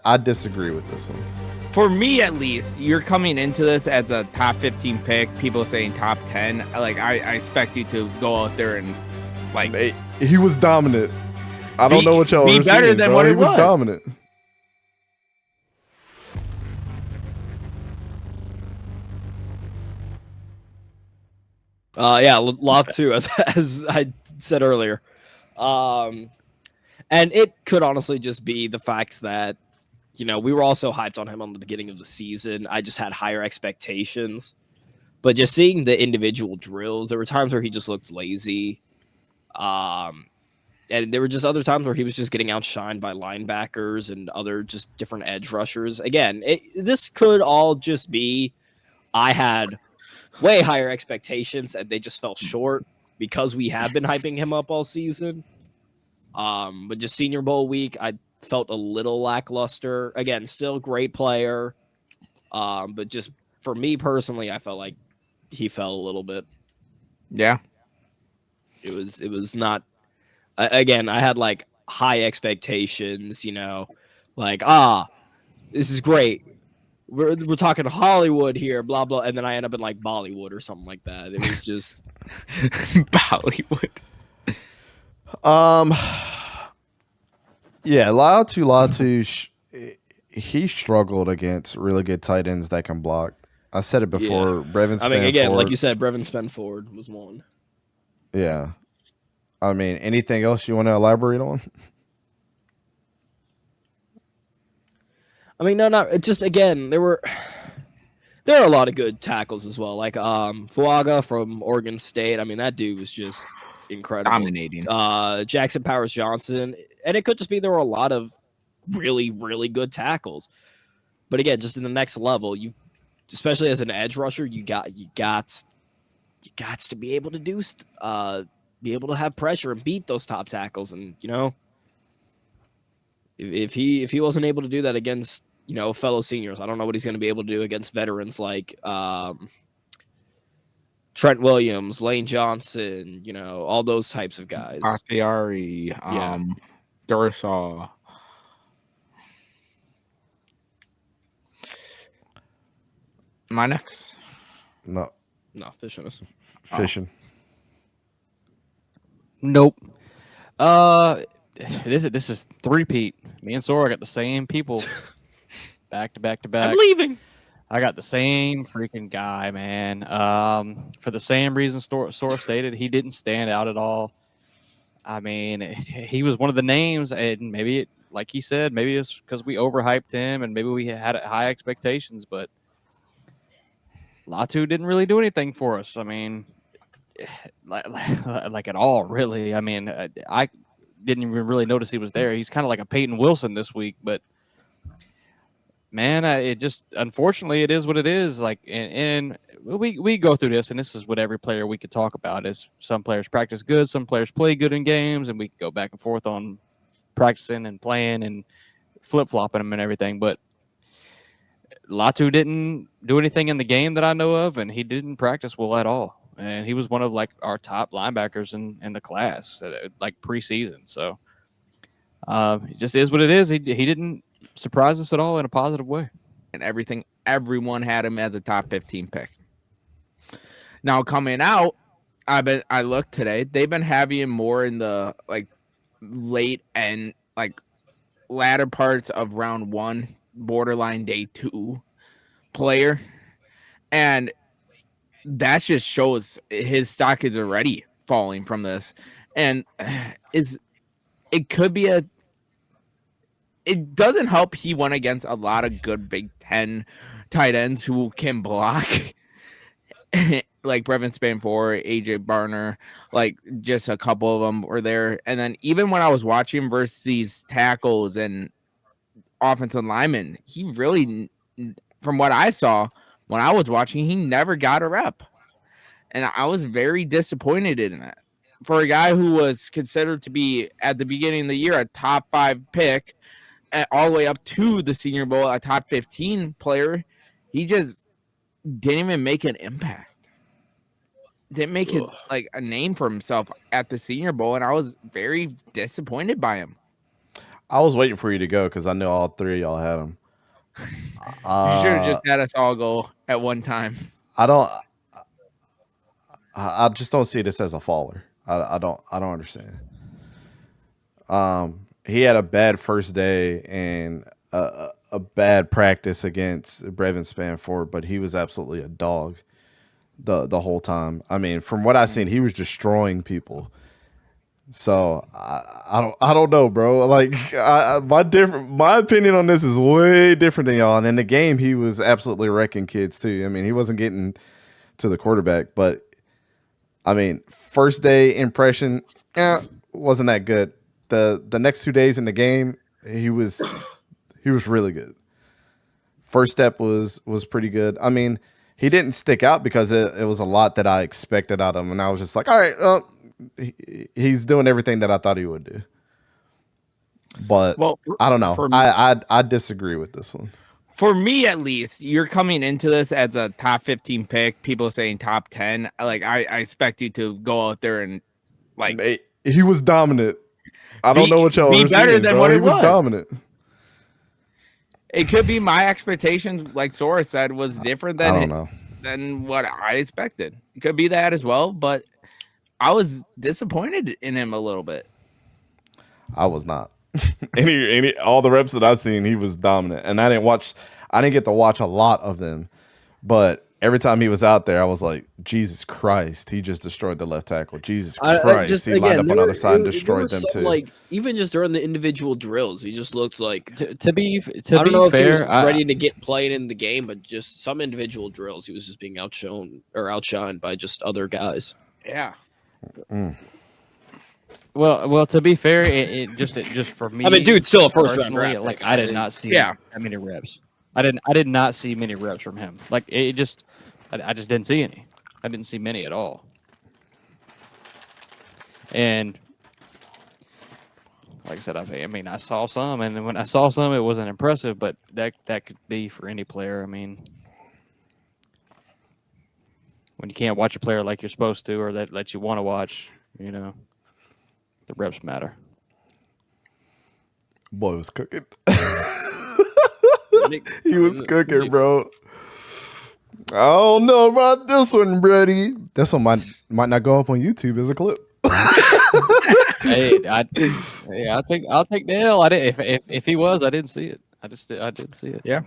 I disagree with this one. For me, at least, you're coming into this as a top 15 pick. People saying top 10. Like, I expect you to go out there and, like, he was dominant. I don't know what y'all be were better seeing, than bro. what He it was dominant. Yeah, Latu, as I said earlier. And it could honestly just be the fact that, you know, we were also hyped on him on the beginning of the season. I just had higher expectations. But just seeing the individual drills, there were times where he just looked lazy. And there were just other times where he was just getting outshined by linebackers and other just different edge rushers. Again, this could all just be I had way higher expectations and they just fell short because we have been hyping him up all season. But just Senior Bowl week, I felt a little lackluster. Again, still great player. But just for me personally, I felt like he fell a little bit. Yeah. It was not. Again, I had like high expectations. You know, like this is great. We're talking Hollywood here, blah blah, and then I end up in like Bollywood or something like that. It was just Bollywood. Yeah, Laiatu Latu, he struggled against really good tight ends that can block. I said it before. Yeah. Brevin Spanford. I mean, again, like you said, Brevin Spenford was one. Yeah. I mean, anything else you want to elaborate on? I mean, no, just again, there are a lot of good tackles as well. Like Fuaga from Oregon State. I mean, that dude was just incredible. Dominating. Jackson Powers Johnson. And it could just be there were a lot of really, really good tackles. But again, just in the next level, you especially as an edge rusher, you got to be able to be able to have pressure and beat those top tackles. And, you know, if he wasn't able to do that against, you know, fellow seniors, I don't know what he's going to be able to do against veterans like Trent Williams, Lane Johnson, you know, all those types of guys. Bakhtiari, Dursaw. My next? No, fishing us. Fishing. Nope. This is three-peat. Me and Sora got the same people back to back to back. I'm leaving. I got the same freaking guy, man. For the same reason Sora stated, he didn't stand out at all. I mean, he was one of the names, and maybe, like he said, maybe it's because we overhyped him, and maybe we had high expectations, but Latu didn't really do anything for us. I mean, like at all, really. I mean, I didn't even really notice he was there. He's kind of like a Peyton Wilson this week, but man, it just, unfortunately, it is what it is. Like, and we go through this, and this is what every player we could talk about is some players practice good, some players play good in games, and we can go back and forth on practicing and playing and flip-flopping them and everything. But Latu didn't do anything in the game that I know of, and he didn't practice well at all. And he was one of like our top linebackers in the class, like preseason. So it just is what it is. He didn't surprise us at all in a positive way. And everyone had him as a top 15 pick. Now coming out, I looked today. They've been having him more in the like late and like latter parts of round 1, borderline day 2 player, and that just shows his stock is already falling from this. And it could be it doesn't help he went against a lot of good Big Ten tight ends who can block. Like Brevin Spanford, AJ Barner, like just a couple of them were there. And then even when I was watching versus these tackles and offensive linemen, he really, from what I saw when I was watching, he never got a rep. And I was very disappointed in that. For a guy who was considered to be, at the beginning of the year, a top 5 pick, all the way up to the Senior Bowl, a top 15 player, he just didn't even make an impact. Didn't make his like a name for himself at the Senior Bowl, and I was very disappointed by him. I was waiting for you to go because I know all three of y'all had him. You should have just had us all go at one time. I just don't see this as a faller. I don't understand. He had a bad first day and a bad practice against Brevin Spanford, but he was absolutely a dog the whole time. I mean, from what I've seen, he was destroying people. So I don't know, bro. Like my opinion on this is way different than y'all. And in the game, he was absolutely wrecking kids too. I mean, he wasn't getting to the quarterback, but I mean, first day impression, wasn't that good. The next 2 days in the game, he was really good. First step was pretty good. I mean, he didn't stick out because it was a lot that I expected out of him, and I was just like, all right, he's doing everything that I thought he would do. But I don't know. I disagree with this one. For me, at least, you're coming into this as a top 15 pick. People saying top 10. Like I expect you to go out there and like he was dominant. I don't know what y'all be were better seeing, than bro. what He it was was. dominant. It could be my expectations, like Sora said, was different I don't know. than what I expected. It could be that as well, but I was disappointed in him a little bit. I was not. All the reps that I've seen, he was dominant, and I didn't get to watch a lot of them, but every time he was out there, I was like, Jesus Christ, he just destroyed the left tackle. Jesus Christ, he lined up on the other side and destroyed them too. Like even just during the individual drills, he just looked like To be I don't know if he was fair, ready to get played in the game, but just some individual drills, he was just being outshined by just other guys. Yeah. well, to be fair, it just for me. I mean, dude, still a first round personally, draft. like I did not see Yeah. that many reps. I did not see many reps from him. Like it just, I just didn't see any. I didn't see many at all. And like I said, I mean, I saw some, and when I saw some, it wasn't impressive. But that could be for any player. I mean, when you can't watch a player like you're supposed to, or that you want to watch, you know, the reps matter. Boy was cooking. He was cooking, bro. I don't know about this one, Brady. This one might not go up on YouTube as a clip. Hey, I think I'll take the L. I did if he was, I didn't see it. I didn't see it. Yeah.